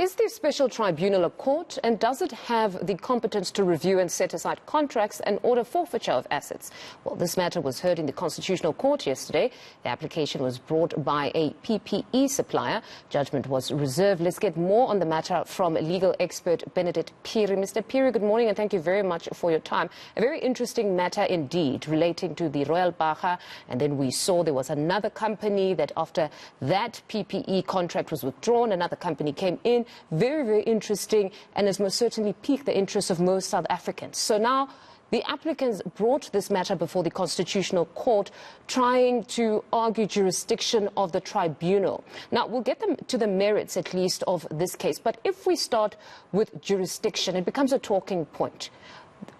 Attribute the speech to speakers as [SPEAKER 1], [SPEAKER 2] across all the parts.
[SPEAKER 1] Is the Special Tribunal a court, and does it have the competence to review and set aside contracts and order forfeiture of assets? Well, this matter was heard in the Constitutional Court yesterday. The application was brought by a PPE supplier. Judgment was reserved. Let's get more on the matter from legal expert Benedict Phiri. Mr. Phiri, good morning, and thank you very much for your time. A very interesting matter indeed relating to the Royal Baja, and then we saw there was another company that after that PPE contract was withdrawn, another company came in. Very, very interesting, and has most certainly piqued the interest of most South Africans. So now the applicants brought this matter before the Constitutional Court, trying to argue jurisdiction of the tribunal. Now, we'll get them to the merits, at least, of this case. But if we start with jurisdiction, it becomes a talking point.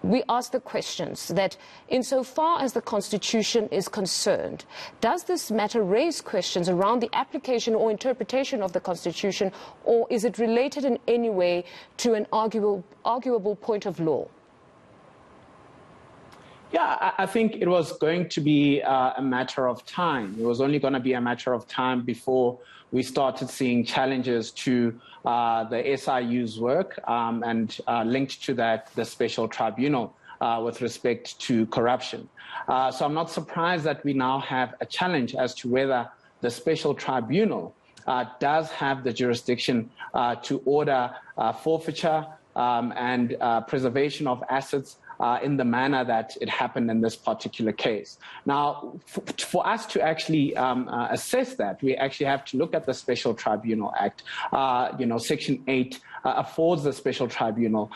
[SPEAKER 1] We ask the questions that, insofar as the Constitution is concerned, does this matter raise questions around the application or interpretation of the Constitution, or is it related in any way to an arguable point of law?
[SPEAKER 2] Yeah, I think it was going to be a matter of time. It was only going to be a matter of time before we started seeing challenges to the SIU's work and linked to that the Special Tribunal with respect to corruption. So I'm not surprised that we now have a challenge as to whether the Special Tribunal does have the jurisdiction to order forfeiture and preservation of assets in the manner that it happened in this particular case. Now, for us to actually assess that, we actually have to look at the Special Tribunal Act. Section 8 affords the Special Tribunal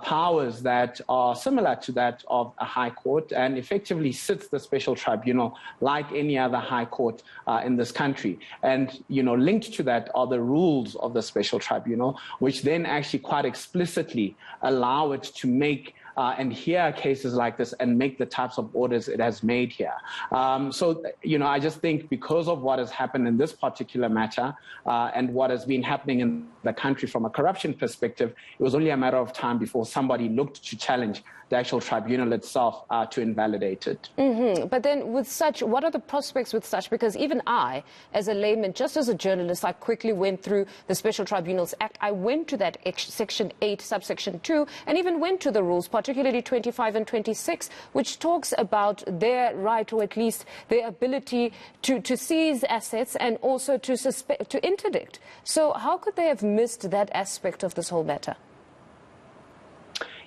[SPEAKER 2] powers that are similar to that of a high court, and effectively sits the Special Tribunal like any other high court in this country. And, linked to that are the rules of the Special Tribunal, which then actually quite explicitly allow it to make and hear cases like this and make the types of orders it has made here. I just think because of what has happened in this particular matter and what has been happening in the country from a corruption perspective, it was only a matter of time before somebody looked to challenge the actual tribunal itself to invalidate it.
[SPEAKER 1] But then with such, what are the prospects with such? Because even I, as a layman, just as a journalist, I quickly went through the Special Tribunals Act. I went to that Section 8, subsection 2, and even went to the rules, particularly 25 and 26, which talks about their right, or at least their ability to seize assets and also to interdict. So how could they have missed that aspect of this whole matter?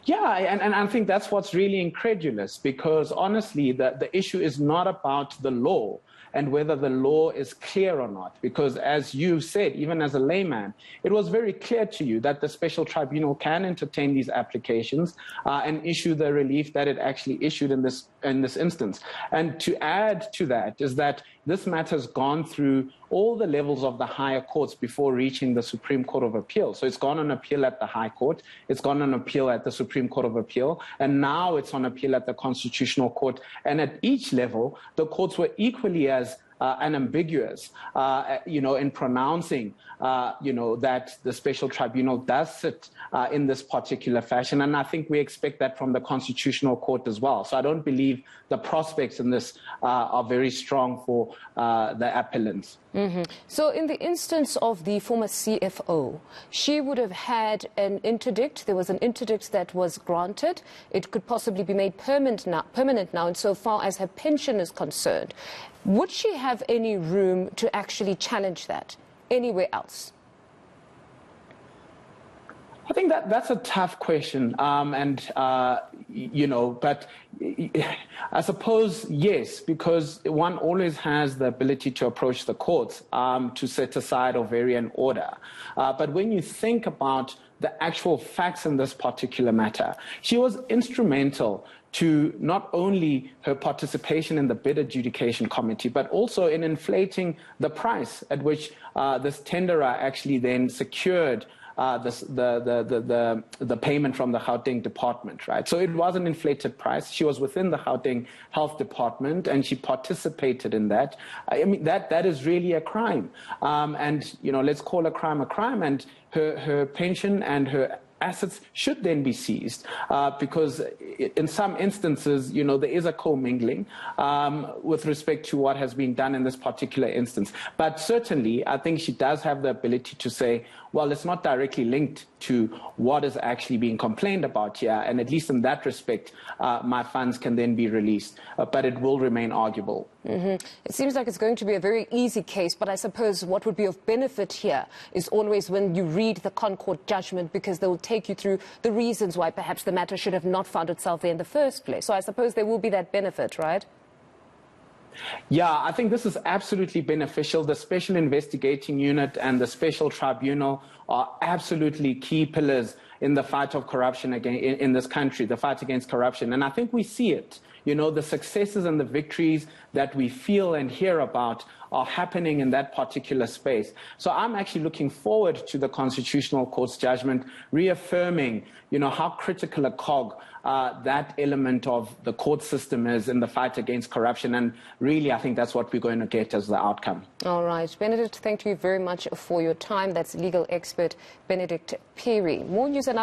[SPEAKER 2] Yeah, and I think that's what's really incredulous, because honestly, the issue is not about the law and whether the law is clear or not, because as you said, even as a layman, it was very clear to you that the Special Tribunal can entertain these applications and issue the relief that it actually issued in this instance. And to add to that is that this matter has gone through all the levels of the higher courts before reaching the Supreme Court of Appeal. So it's gone on appeal at the High Court, it's gone on appeal at the Supreme Court of Appeal, and now it's on appeal at the Constitutional Court. And at each level, the courts were equally as unambiguous, in pronouncing, that the Special Tribunal does sit in this particular fashion. And I think we expect that from the Constitutional Court as well. So I don't believe the prospects in this are very strong for the appellants.
[SPEAKER 1] So in the instance of the former CFO, she would have had an interdict. There was an interdict that was granted. It could possibly be made permanent now insofar as her pension is concerned. Would she have any room to actually challenge that anywhere else?
[SPEAKER 2] I think that's a tough question, but I suppose yes, because one always has the ability to approach the courts to set aside or vary an order. But when you think about the actual facts in this particular matter, she was instrumental to not only her participation in the bid adjudication committee, but also in inflating the price at which this tenderer actually then secured the payment from the Gauteng department, right? So it was an inflated price. She was within the Gauteng Health Department, and she participated in that. I mean, that is really a crime. Let's call a crime, and her pension and her assets should then be seized because in some instances, there is a commingling with respect to what has been done in this particular instance. But certainly, I think she does have the ability to say, well, it's not directly linked to what is actually being complained about here. And at least in that respect, my funds can then be released. But it will remain arguable.
[SPEAKER 1] Mm-hmm. It seems like it's going to be a very easy case, but I suppose what would be of benefit here is always when you read the Concord judgment, because they will take you through the reasons why perhaps the matter should have not found itself there in the first place. So I suppose there will be that benefit, right?
[SPEAKER 2] Yeah, I think this is absolutely beneficial. The Special Investigating Unit and the Special Tribunal are absolutely key pillars in the fight of corruption in this country, the fight against corruption. And I think we see it. You know, the successes and the victories that we feel and hear about are happening in that particular space. So I'm actually looking forward to the Constitutional Court's judgment, reaffirming, you know, how critical a cog that element of the court system is in the fight against corruption. And really, I think that's what we're going to get as the outcome.
[SPEAKER 1] All right. Benedict, thank you very much for your time. That's legal expert Benedict Phiri. More news and